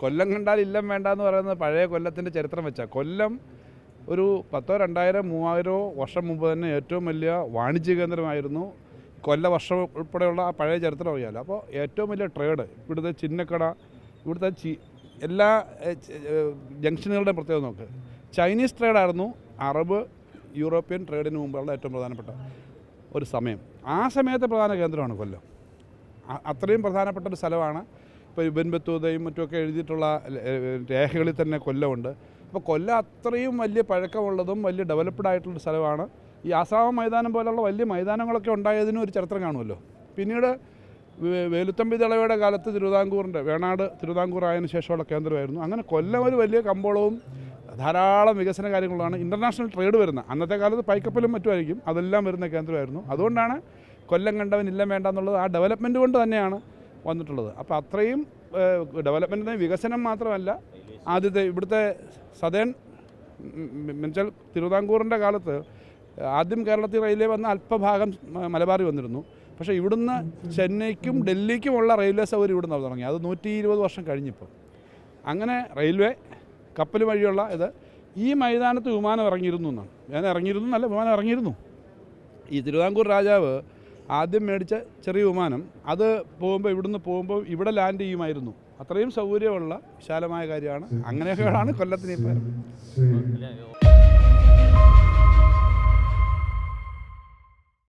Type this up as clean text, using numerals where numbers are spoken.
കൊല്ലം കണ്ടാൽ ഇല്ലം വേണ്ട എന്ന് പറയുന്നത് പഴയ കൊല്ലത്തിൻ്റെ ചരിത്രം വെച്ചാൽ കൊല്ലം ഒരു 1000, 2000, 3000 വർഷം മുമ്പ് തന്നെ ഏറ്റവും വലിയ വാണിജ്യ കേന്ദ്രമായിരുന്നു. വർഷം ഉൾപ്പെടെയുള്ള ആ പഴയ ചരിത്രം അറിയാമല്ലോ. അപ്പോൾ ഏറ്റവും വലിയ ട്രേഡ് ഇവിടുത്തെ ചിന്നക്കട, ഇവിടുത്തെ എല്ലാ ജംഗ്ഷനുകളുടെ പ്രത്യേകത നോക്ക്. ചൈനീസ് ട്രേഡായിരുന്നു അറബ് യൂറോപ്യൻ ട്രേഡിന് മുമ്പുള്ള ഏറ്റവും പ്രധാനപ്പെട്ട ഒരു സമയം. ആ സമയത്തെ പ്രധാന കേന്ദ്രമാണ് കൊല്ലം. അത്രയും പ്രധാനപ്പെട്ട ഒരു സ്ഥലമാണ്. ഇപ്പോൾ ഇബ്ൻ ബത്തൂതയും മറ്റുമൊക്കെ എഴുതിയിട്ടുള്ള രേഖകളിൽ തന്നെ കൊല്ലമുണ്ട്. അപ്പോൾ കൊല്ലം അത്രയും വലിയ പഴക്കമുള്ളതും വലിയ ഡെവലപ്ഡ് ആയിട്ടുള്ള സ്ഥലമാണ്. ഈ ആസാമ മൈതാനം പോലുള്ള വലിയ മൈതാനങ്ങളൊക്കെ ഉണ്ടായതിനും ഒരു ചരിത്രം കാണുമല്ലോ. പിന്നീട് വേലുത്തമ്പി ദളവയുടെ കാലത്ത് വേണാട് തിരുവിതാംകൂർ ആയതിനു ശേഷമുള്ള കേന്ദ്രമായിരുന്നു. അങ്ങനെ കൊല്ലം ഒരു വലിയ കമ്പോളവും ധാരാളം വികസന കാര്യങ്ങളാണ്. ഇൻ്റർനാഷണൽ ട്രേഡ് വരുന്ന അന്നത്തെ കാലത്ത് പൈക്കപ്പലും മറ്റുമായിരിക്കും, അതെല്ലാം വരുന്ന കേന്ദ്രമായിരുന്നു. അതുകൊണ്ടാണ് കൊല്ലം കണ്ടവൻ ഇല്ലം വേണ്ട എന്നുള്ളത്. ആ ഡെവലപ്മെൻറ്റ് കൊണ്ട് തന്നെയാണ് വന്നിട്ടുള്ളത്. അപ്പോൾ അത്രയും ഡെവലപ്മെൻറ്റിന് വികസനം മാത്രമല്ല, ആദ്യത്തെ ഇവിടുത്തെ സദേൺ എന്നുവെച്ചാൽ തിരുവിതാംകൂറിൻ്റെ കാലത്ത് ആദ്യം കേരളത്തിൽ റെയിൽവേ വന്ന അല്പഭാഗം മലബാറിൽ വന്നിരുന്നു. പക്ഷേ ഇവിടുന്ന് ചെന്നൈക്കും ഡൽഹിക്കുമുള്ള റെയിൽവേ സൗകര്യം ഇവിടുന്ന് തുടങ്ങി. അത് 120 വർഷം കഴിഞ്ഞിപ്പോൾ. അങ്ങനെ റെയിൽവേ കപ്പൽ വഴിയുള്ള ഈ മൈതാനത്ത് വിമാനം ഇറങ്ങിയിരുന്നു എന്നാണ്. വിമാനം ഇറങ്ങിയിരുന്നു. ഈ തിരുവിതാംകൂർ രാജാവ് ആദ്യം മേടിച്ച ചെറിയ വിമാനം അത് ഇവിടുന്ന് പോകുമ്പോൾ ഇവിടെ ലാൻഡ് ചെയ്യുമായിരുന്നു. അത്രയും സൗകര്യമുള്ള വിശാലമായ കാര്യമാണ്. അങ്ങനെയൊക്കെയാണ് കൊല്ലത്തിന് ഇപ്പോൾ.